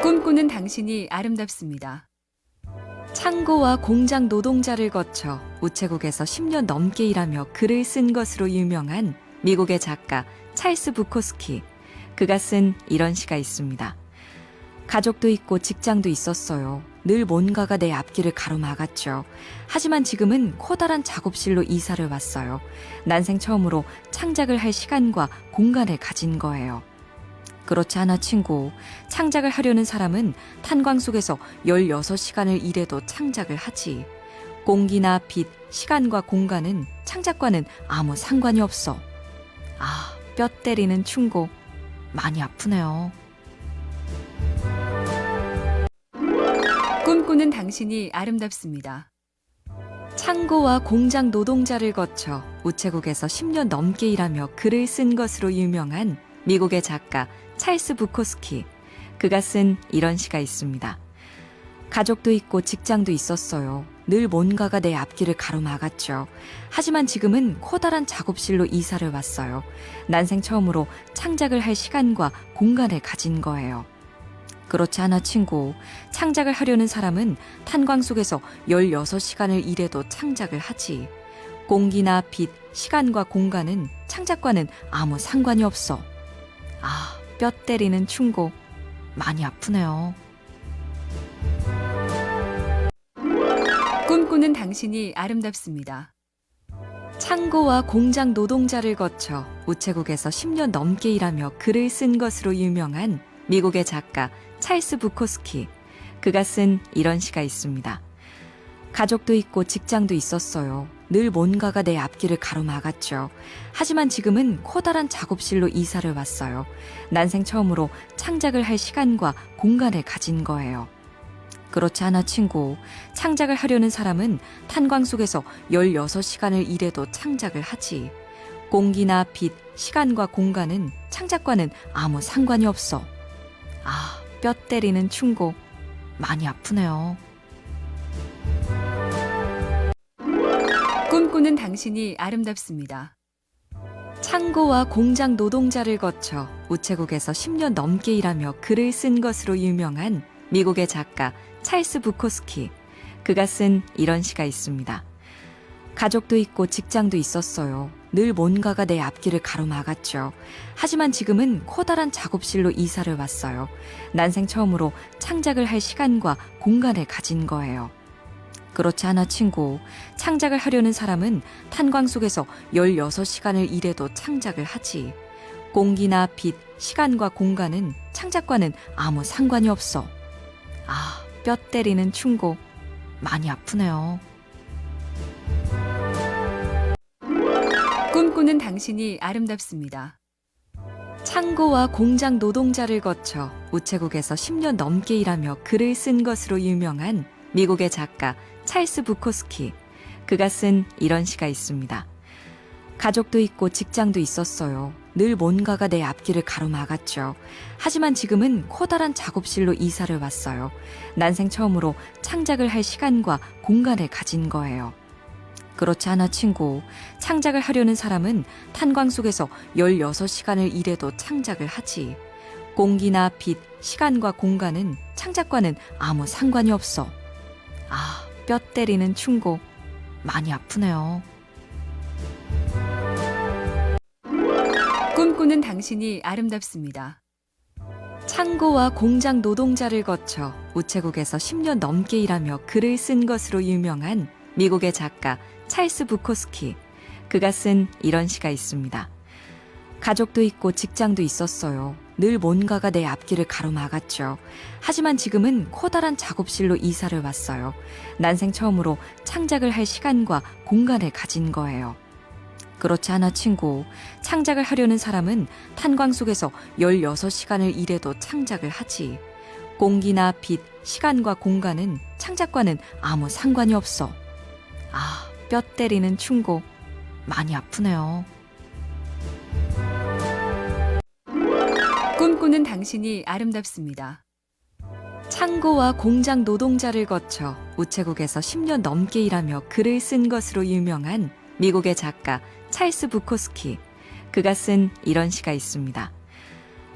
꿈꾸는 당신이 아름답습니다. 창고와 공장 노동자를 거쳐 우체국에서 10년 넘게 일하며 글을 쓴 것으로 유명한 미국의 작가 찰스 부코스키. 그가 쓴 이런 시가 있습니다. 가족도 있고 직장도 있었어요. 늘 뭔가가 내 앞길을 가로막았죠. 하지만 지금은 커다란 작업실로 이사를 왔어요. 난생 처음으로 창작을 할 시간과 공간을 가진 거예요. 그렇지 않아 친구. 창작을 하려는 사람은 탄광 속에서 16시간을 일해도 창작을 하지. 공기나 빛, 시간과 공간은 창작과는 아무 상관이 없어. 뼈 때리는 충고. 많이 아프네요. 꿈꾸는 당신이 아름답습니다. 창고와 공장 노동자를 거쳐 우체국에서 10년 넘게 일하며 글을 쓴 것으로 유명한 미국의 작가 찰스 부코스키. 그가 쓴 이런 시가 있습니다. 가족도 있고 직장도 있었어요. 늘 뭔가가 내 앞길을 가로막았죠. 하지만 지금은 커다란 작업실로 이사를 왔어요. 난생 처음으로 창작을 할 시간과 공간을 가진 거예요. 그렇지 않아 친구. 창작을 하려는 사람은 탄광 속에서 16시간을 일해도 창작을 하지. 공기나 빛, 시간과 공간은 창작과는 아무 상관이 없어. 뼈 때리는 충고. 많이 아프네요. 꿈꾸는 당신이 아름답습니다. 창고와 공장 노동자를 거쳐 우체국에서 10년 넘게 일하며 글을 쓴 것으로 유명한 미국의 작가 찰스 부코스키. 그가 쓴 이런 시가 있습니다. 가족도 있고 직장도 있었어요. 늘 뭔가가 내 앞길을 가로막았죠. 하지만 지금은 커다란 작업실로 이사를 왔어요. 난생 처음으로 창작을 할 시간과 공간을 가진 거예요. 그렇지 않아 친구. 창작을 하려는 사람은 탄광 속에서 16시간을 일해도 창작을 하지. 공기나 빛, 시간과 공간은 창작과는 아무 상관이 없어. 뼈 때리는 충고. 많이 아프네요. 꿈꾸는 당신이 아름답습니다. 창고와 공장 노동자를 거쳐 우체국에서 10년 넘게 일하며 글을 쓴 것으로 유명한 미국의 작가 찰스 부코스키. 그가 쓴 이런 시가 있습니다. 가족도 있고 직장도 있었어요. 늘 뭔가가 내 앞길을 가로막았죠. 하지만 지금은 커다란 작업실로 이사를 왔어요. 난생 처음으로 창작을 할 시간과 공간을 가진 거예요. 그렇지 않아 친구. 창작을 하려는 사람은 탄광 속에서 16시간을 일해도 창작을 하지. 공기나 빛, 시간과 공간은 창작과는 아무 상관이 없어. 뼈 때리는 충고. 많이 아프네요. 꿈꾸는 당신이 아름답습니다. 창고와 공장 노동자를 거쳐 우체국에서 10년 넘게 일하며 글을 쓴 것으로 유명한 미국의 작가 찰스 부코스키. 그가 쓴 이런 시가 있습니다. 가족도 있고 직장도 있었어요. 늘 뭔가가 내 앞길을 가로막았죠. 하지만 지금은 커다란 작업실로 이사를 왔어요. 난생 처음으로 창작을 할 시간과 공간을 가진 거예요. 그렇지 않아 친구. 창작을 하려는 사람은 탄광 속에서 16시간을 일해도 창작을 하지. 공기나 빛, 시간과 공간은 창작과는 아무 상관이 없어. 뼈 때리는 충고. 많이 아프네요. 꿈꾸는 당신이 아름답습니다. 창고와 공장 노동자를 거쳐 우체국에서 10년 넘게 일하며 글을 쓴 것으로 유명한 미국의 작가 찰스 부코스키. 그가 쓴 이런 시가 있습니다. 가족도 있고 직장도 있었어요. 늘 뭔가가 내 앞길을 가로막았죠. 하지만 지금은 커다란 작업실로 이사를 왔어요. 난생 처음으로 창작을 할 시간과 공간을 가진 거예요. 그렇지 않아 친구. 창작을 하려는 사람은 탄광 속에서 16시간을 일해도 창작을 하지. 공기나 빛, 시간과 공간은 창작과는 아무 상관이 없어. 뼈 때리는 충고. 많이 아프네요. 꿈꾸는 당신이 아름답습니다. 창고와 공장 노동자를 거쳐 우체국에서 10년 넘게 일하며 글을 쓴 것으로 유명한 미국의 작가 찰스 부코스키. 그가 쓴 이런 시가 있습니다.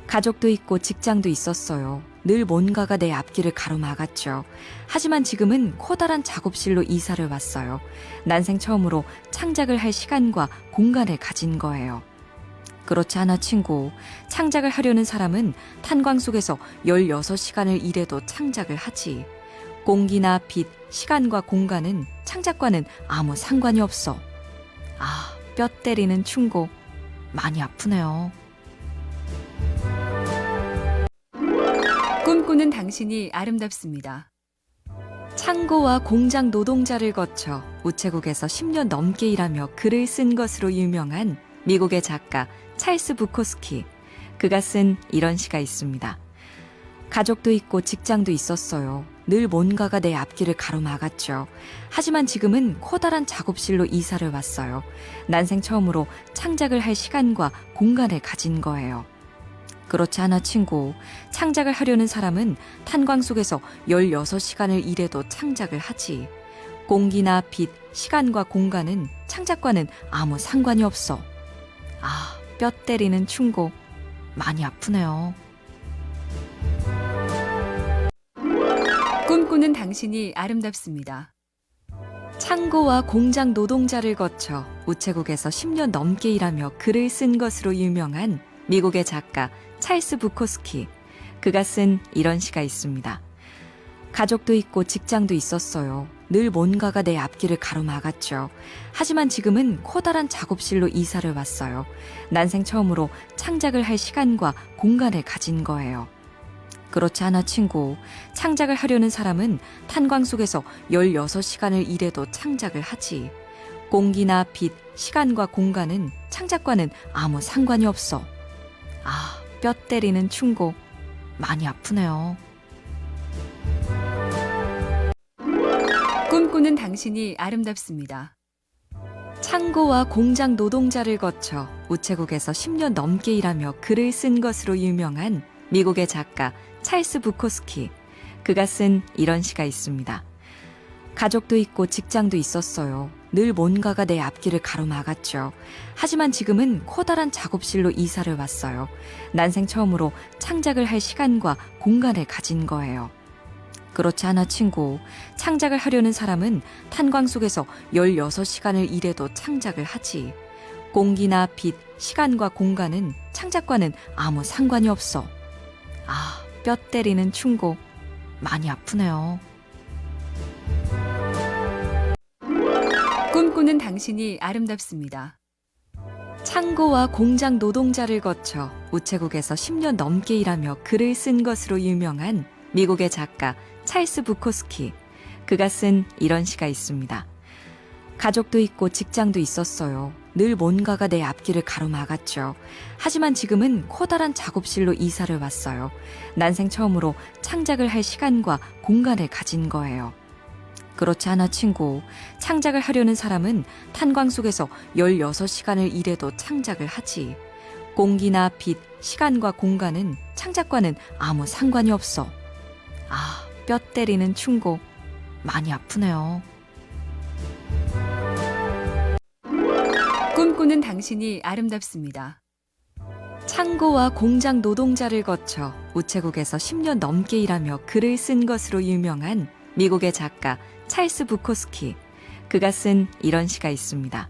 가족도 있고 직장도 있었어요. 늘 뭔가가 내 앞길을 가로막았죠. 하지만 지금은 커다란 작업실로 이사를 왔어요. 난생 처음으로 창작을 할 시간과 공간을 가진 거예요. 그렇지 않아 친구. 창작을 하려는 사람은 탄광 속에서 16시간을 일해도 창작을 하지. 공기나 빛, 시간과 공간은 창작과는 아무 상관이 없어. 아, 뼈 때리는 충고. 많이 아프네요. 꿈꾸는 당신이 아름답습니다. 창고와 공장 노동자를 거쳐 우체국에서 10년 넘게 일하며 글을 쓴 것으로 유명한 미국의 작가 찰스 부코스키. 그가 쓴 이런 시가 있습니다. 가족도 있고 직장도 있었어요. 늘 뭔가가 내 앞길을 가로막았죠. 하지만 지금은 커다란 작업실로 이사를 왔어요. 난생 처음으로 창작을 할 시간과 공간을 가진 거예요. 그렇지 않아 친구. 창작을 하려는 사람은 탄광 속에서 16시간을 일해도 창작을 하지. 공기나 빛, 시간과 공간은 창작과는 아무 상관이 없어. 아, 뼈 때리는 충고. 많이 아프네요. 꿈꾸는 당신이 아름답습니다. 창고와 공장 노동자를 거쳐 우체국에서 10년 넘게 일하며 글을 쓴 것으로 유명한 미국의 작가 찰스 부코스키. 그가 쓴 이런 시가 있습니다. 가족도 있고 직장도 있었어요. 늘 뭔가가 내 앞길을 가로막았죠. 하지만 지금은 커다란 작업실로 이사를 왔어요. 난생 처음으로 창작을 할 시간과 공간을 가진 거예요. 그렇지 않아 친구. 창작을 하려는 사람은 탄광 속에서 16시간을 일해도 창작을 하지. 공기나 빛, 시간과 공간은 창작과는 아무 상관이 없어. 아, 뼈 때리는 충고. 많이 아프네요. 꿈꾸는 당신이 아름답습니다. 창고와 공장 노동자를 거쳐 우체국에서 10년 넘게 일하며 글을 쓴 것으로 유명한 미국의 작가 찰스 부코스키. 그가 쓴 이런 시가 있습니다. 가족도 있고 직장도 있었어요. 늘 뭔가가 내 앞길을 가로막았죠. 하지만 지금은 커다란 작업실로 이사를 왔어요. 난생 처음으로 창작을 할 시간과 공간을 가진 거예요. 그렇지 않아 친구. 창작을 하려는 사람은 탄광 속에서 16시간을 일해도 창작을 하지. 공기나 빛, 시간과 공간은 창작과는 아무 상관이 없어. 아, 뼈 때리는 충고. 많이 아프네요. 꿈꾸는 당신이 아름답습니다. 창고와 공장 노동자를 거쳐 우체국에서 10년 넘게 일하며 글을 쓴 것으로 유명한 미국의 작가 찰스 부코스키. 그가 쓴 이런 시가 있습니다. 가족도 있고 직장도 있었어요. 늘 뭔가가 내 앞길을 가로막았죠. 하지만 지금은 커다란 작업실로 이사를 왔어요. 난생 처음으로 창작을 할 시간과 공간을 가진 거예요. 그렇지 않아 친구. 창작을 하려는 사람은 탄광 속에서 16시간을 일해도 창작을 하지. 공기나 빛, 시간과 공간은 창작과는 아무 상관이 없어. 아, 뼈 때리는 충고. 많이 아프네요. 꿈꾸는 당신이 아름답습니다. 창고와 공장 노동자를 거쳐 우체국에서 10년 넘게 일하며 글을 쓴 것으로 유명한 미국의 작가 찰스 부코스키. 그가 쓴 이런 시가 있습니다.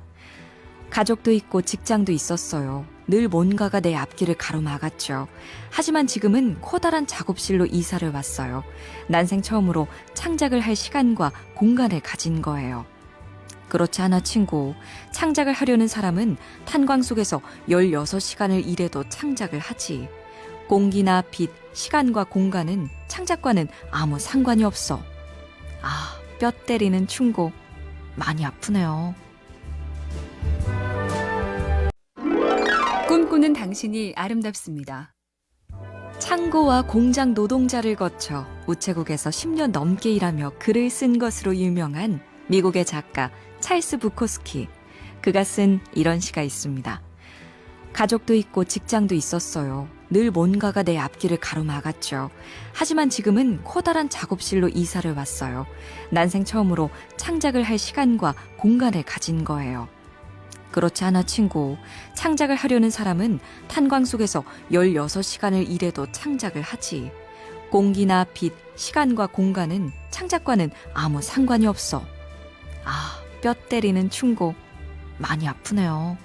가족도 있고 직장도 있었어요. 늘 뭔가가 내 앞길을 가로막았죠. 하지만 지금은 커다란 작업실로 이사를 왔어요. 난생 처음으로 창작을 할 시간과 공간을 가진 거예요. 그렇지 않아 친구. 창작을 하려는 사람은 탄광 속에서 16시간을 일해도 창작을 하지. 공기나 빛, 시간과 공간은 창작과는 아무 상관이 없어. 아, 뼈 때리는 충고. 많이 아프네요. 꿈꾸는 당신이 아름답습니다. 창고와 공장 노동자를 거쳐 우체국에서 10년 넘게 일하며 글을 쓴 것으로 유명한 미국의 작가 찰스 부코스키. 그가 쓴 이런 시가 있습니다. 가족도 있고 직장도 있었어요. 늘 뭔가가 내 앞길을 가로막았죠. 하지만 지금은 커다란 작업실로 이사를 왔어요. 난생 처음으로 창작을 할 시간과 공간을 가진 거예요. 그렇지 않아 친구. 창작을 하려는 사람은 탄광 속에서 16시간을 일해도 창작을 하지. 공기나 빛, 시간과 공간은 창작과는 아무 상관이 없어. 아, 뼈 때리는 충고. 많이 아프네요.